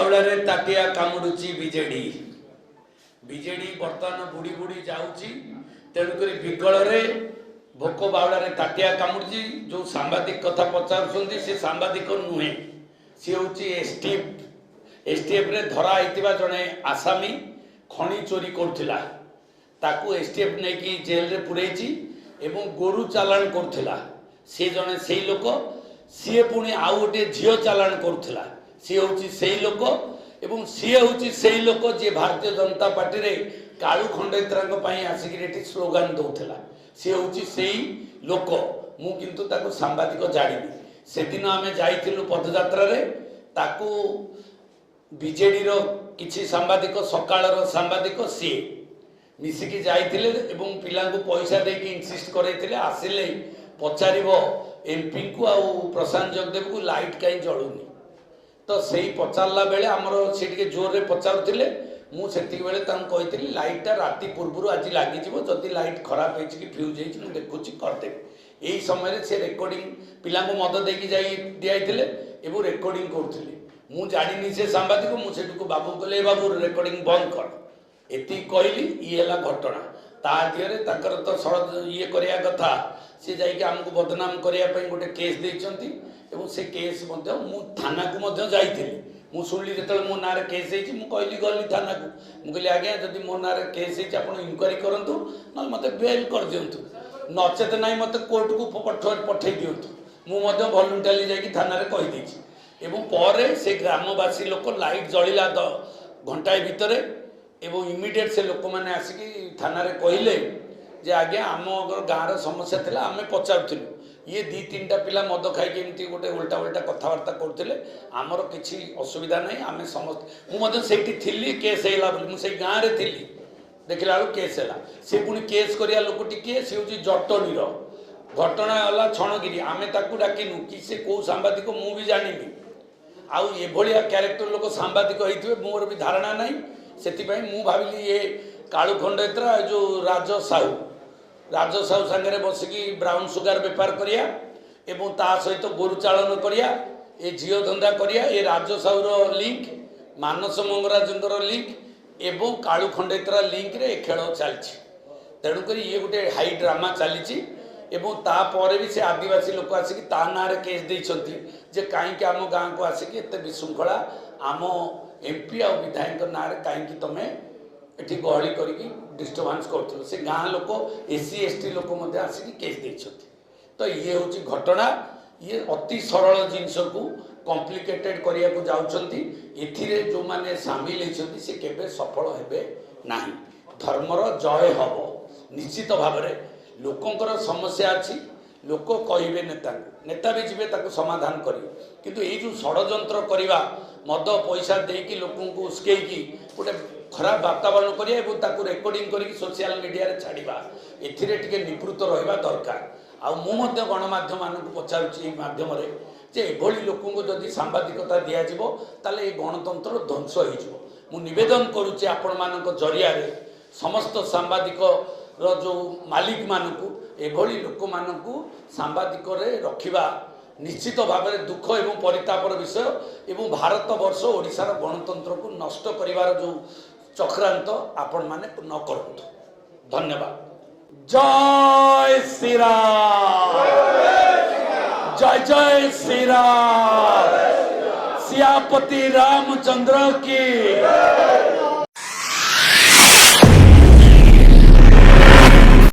ବାଉଳାରେ ତାଟିଆ କାମୁଡୁଛି BJD. BJD ବର୍ତ୍ତମାନ ବୁଡି ବୁଡି ଯାଉଛି, ତେଣୁକରି ବିକଳରେ ଭୋକ ବାଉଳାରେ ତାଟିଆ କାମୁଡୁଛି। ଯୋଉ ସାମ୍ବାଦିକ କଥା ପଚାରୁଛନ୍ତି ସେ ସାମ୍ବାଦିକ ନୁହେଁ, ସେ ହେଉଛି ଏସଟିଏଫ ରେ ଧରା ହେଇଥିବା ଜଣେ ଆସାମୀ ଖଣି ଚୋରି କରୁଥିଲା, ତାକୁ ଏସଟିଏଫ ନେଇକି ଜେଲରେ ପୁରେଇଛି ଏବଂ ଗୋରୁ ଚାଲାଣ କରୁଥିଲା। ସେ ଜଣେ ସେଇ ଲୋକ, ସିଏ ପୁଣି ଆଉ ଗୋଟିଏ ଝିଅ ଚାଲାଣ କରୁଥିଲା, ସିଏ ହେଉଛି ସେଇ ଲୋକ। ଏବଂ ସିଏ ହେଉଛି ସେଇ ଲୋକ ଯିଏ ଭାରତୀୟ ଜନତା ପାର୍ଟିରେ କାଳୁ ଖଣ୍ଡେତ୍ରାଙ୍କ ପାଇଁ ଆସିକି ଏଠି ସ୍ଲୋଗାନ ଦେଉଥିଲା, ସିଏ ହେଉଛି ସେଇ ଲୋକ। ମୁଁ କିନ୍ତୁ ତାକୁ ସାମ୍ବାଦିକ ଜାଣିନି। ସେଦିନ ଆମେ ଯାଇଥିଲୁ ପଦଯାତ୍ରାରେ, ତାକୁ ବିଜେଡିର କିଛି ସାମ୍ବାଦିକ, ସକାଳର ସାମ୍ବାଦିକ ସିଏ ମିଶିକି ଯାଇଥିଲେ ଏବଂ ପିଲାଙ୍କୁ ପଇସା ଦେଇକି ଇନସିଷ୍ଟ କରାଇଥିଲେ, ଆସିଲେ ପଚାରିବ ଏମପିଙ୍କୁ ଆଉ ପ୍ରଶାନ୍ତ ଜଗଦେବକୁ ଲାଇଟ୍ କାହିଁ ଜଳୁନି। ତ ସେଇ ପଚାରିଲା ବେଳେ ଆମର ସେ ଟିକେ ଜୋରରେ ପଚାରୁଥିଲେ, ମୁଁ ସେତିକି ବେଳେ ତାଙ୍କୁ କହିଥିଲି ଲାଇଟ୍ଟା ରାତି ପୂର୍ବରୁ ଆଜି ଲାଗିଯିବ, ଯଦି ଲାଇଟ୍ ଖରାପ ହେଇଛି କି ଫ୍ୟୁଜ୍ ହେଇଛି ମୁଁ ଦେଖୁଛି କରିଦେବି। ଏହି ସମୟରେ ସେ ରେକର୍ଡ଼ିଂ ପିଲାଙ୍କୁ ମଦ ଦେଇକି ଯାଇ ଦିଆଇଥିଲେ ଏବଂ ରେକର୍ଡ଼ିଂ କରୁଥିଲେ। ମୁଁ ଜାଣିନି ସେ ସାମ୍ବାଦିକ, ମୁଁ ସେଠୁକୁ ବାବୁଙ୍କୁ କହିଲି ଏ ବାବୁ ରେକର୍ଡ଼ିଂ ବନ୍ଦ କର, ଏତିକି କହିଲି। ଇଏ ହେଲା ଘଟଣା। ତା ଦିହରେ ତାଙ୍କର ତ ଇଏ କରିବା କଥା, ସେ ଯାଇକି ଆମକୁ ବଦନାମ କରିବା ପାଇଁ ଗୋଟେ କେସ୍ ଦେଇଛନ୍ତି ଏବଂ ସେ କେସ୍ ମଧ୍ୟ ମୁଁ ଥାନାକୁ ମଧ୍ୟ ଯାଇଥିଲି। ମୁଁ ଶୁଣିଲି ଯେତେବେଳେ ମୋ ନାଁରେ କେସ୍ ହେଇଛି, ମୁଁ କହିଲି ଗଲି ଥାନାକୁ, ମୁଁ କହିଲି ଆଜ୍ଞା ଯଦି ମୋ ନାଁରେ କେସ୍ ହେଇଛି ଆପଣ ଇନକ୍ୱାରି କରନ୍ତୁ, ନହେଲେ ମୋତେ ବେଲ୍ କରିଦିଅନ୍ତୁ, ନଚେତ ନାହିଁ ମୋତେ କୋର୍ଟକୁ ପଠାଇ ଦିଅନ୍ତୁ। ମୁଁ ମଧ୍ୟ ଭଲଣ୍ଟାରୀ ଯାଇକି ଥାନାରେ କହିଦେଇଛି। ଏବଂ ପରେ ସେ ଗ୍ରାମବାସୀ ଲୋକ ଲାଇଟ୍ ଜଳିଲା ଘଣ୍ଟାଏ ଭିତରେ ଏବଂ ଇମିଡ଼ିଏଟ୍ ସେ ଲୋକମାନେ ଆସିକି ଥାନାରେ କହିଲେ ଯେ ଆଜ୍ଞା ଆମ ଗାଁର ସମସ୍ୟା ଥିଲା, ଆମେ ପଚାରୁଥିଲୁ, ଇଏ 2-3ଟା ପିଲା ମଦ ଖାଇକି ଏମିତି ଗୋଟେ ଓଲଟା କଥାବାର୍ତ୍ତା କରୁଥିଲେ, ଆମର କିଛି ଅସୁବିଧା ନାହିଁ, ଆମେ ସମସ୍ତେ। ମୁଁ ମଧ୍ୟ ସେଇଠି ଥିଲି କେସ୍ ହେଇଲା ବୋଲି, ମୁଁ ସେଇ ଗାଁରେ ଥିଲି, ଦେଖିଲା ବେଳକୁ କେସ୍ ହେଲା। ସେ ପୁଣି କେସ୍ କରିବା ଲୋକଟି କିଏ, ସେ ହେଉଛି ଜଟଣୀର। ଘଟଣା ହେଲା ଛଣଗିରି, ଆମେ ତାକୁ ଡାକିନୁ କି ସେ କେଉଁ ସାମ୍ବାଦିକ ମୁଁ ବି ଜାଣିନି। ଆଉ ଏଭଳିଆ କ୍ୟାରେକ୍ଟର ଲୋକ ସାମ୍ବାଦିକ ହେଇଥିବେ ମୋର ବି ଧାରଣା ନାହିଁ। ସେଥିପାଇଁ ମୁଁ ଭାବିଲି ଏ କାଳୁ ଖଣ୍ଡେତ୍ରା ଯେଉଁ ରାଜ ସାହୁ ସାଙ୍ଗରେ ବସିକି ବ୍ରାଉନ୍ ସୁଗାର ବେପାର କରିବା ଏବଂ ତା ସହିତ ଗୋରୁ ଚାଳନ କରିବା, ଏ ଝିଅ ଧନ୍ଦା କରିବା, ଏ ରାଜ ସାହୁର ଲିଙ୍କ, ମାନସ ମଙ୍ଗରାଜଙ୍କର ଲିଙ୍କ ଏବଂ କାଳୁ ଖଣ୍ଡେତ୍ରା ଲିଙ୍କରେ ଏ ଖେଳ ଚାଲିଛି। ତେଣୁକରି ଇଏ ଗୋଟେ ହାଇ ଡ୍ରାମା ଚାଲିଛି ଏବଂ ତାପରେ ବି ସେ ଆଦିବାସୀ ଲୋକ ଆସିକି ତା ନାଁରେ କେସ୍ ଦେଇଛନ୍ତି ଯେ କାହିଁକି ଆମ ଗାଁକୁ ଆସିକି ଏତେ ବିଶୃଙ୍ଖଳା, ଆମ ଏମପି ଆଉ ବିଧାୟକଙ୍କ ନାଁରେ କାହିଁକି ତମେ ଏଠି ଗହଳି କରିକି ଡିଷ୍ଟର୍ବାନ୍ସ କରୁଥିଲ। ସେ ଗାଁ ଲୋକ SC ST ଲୋକ ମଧ୍ୟ ଆସିକି କେସ୍ ଦେଇଛନ୍ତି। ତ ଇଏ ହେଉଛି ଘଟଣା। ଇଏ ଅତି ସରଳ ଜିନିଷକୁ କମ୍ପ୍ଲିକେଟେଡ୍ କରିବାକୁ ଯାଉଛନ୍ତି। ଏଥିରେ ଯେଉଁମାନେ ସାମିଲ ହେଇଛନ୍ତି ସେ କେବେ ସଫଳ ହେବେ ନାହିଁ। ଧର୍ମର ଜୟ ହେବ ନିଶ୍ଚିତ ଭାବରେ। ଲୋକଙ୍କର ସମସ୍ୟା ଅଛି, ଲୋକ କହିବେ ନେତାଙ୍କୁ, ନେତା ବି ଯିବେ ତାକୁ ସମାଧାନ କରିବେ। କିନ୍ତୁ ଏଇ ଯେଉଁ ଷଡ଼ଯନ୍ତ୍ର କରିବା, ମଦ ପଇସା ଦେଇକି ଲୋକଙ୍କୁ ଉସ୍କେଇକି ଗୋଟେ ଖରାପ ବାତାବରଣ କରିବା ଏବଂ ତାକୁ ରେକର୍ଡ଼ିଂ କରିକି ସୋସିଆଲ ମିଡ଼ିଆରେ ଛାଡ଼ିବା, ଏଥିରେ ଟିକେ ନିବୃତ୍ତ ରହିବା ଦରକାର। ଆଉ ମୁଁ ମଧ୍ୟ ଗଣମାଧ୍ୟମମାନଙ୍କୁ ପଚାରୁଛି ଏଇ ମାଧ୍ୟମରେ ଯେ ଏଭଳି ଲୋକଙ୍କୁ ଯଦି ସାମ୍ବାଦିକତା ଦିଆଯିବ ତାହେଲେ ଏ ଗଣତନ୍ତ୍ର ଧ୍ୱଂସ ହେଇଯିବ। ମୁଁ ନିବେଦନ କରୁଛି ଆପଣମାନଙ୍କ ଜରିଆରେ ସମସ୍ତ ସାମ୍ବାଦିକର ଯେଉଁ ମାଲିକମାନଙ୍କୁ, ଏଭଳି ଲୋକମାନଙ୍କୁ ସାମ୍ବାଦିକରେ ରଖିବା ନିଶ୍ଚିତ ଭାବରେ ଦୁଃଖ ଏବଂ ପରିତାପର ବିଷୟ ଏବଂ ଭାରତ ବର୍ଷ ଓଡ଼ିଶାର ଗଣତନ୍ତ୍ରକୁ ନଷ୍ଟ କରିବାର ଯେଉଁ ଚକ୍ରାନ୍ତ ଆପଣମାନେ ନ କରନ୍ତୁ। ଧନ୍ୟବାଦ। ଜୟ ଶ୍ରୀରାମ, ଜୟ ଜୟ ଶ୍ରୀରାମ, सियापति रामचंद्र की।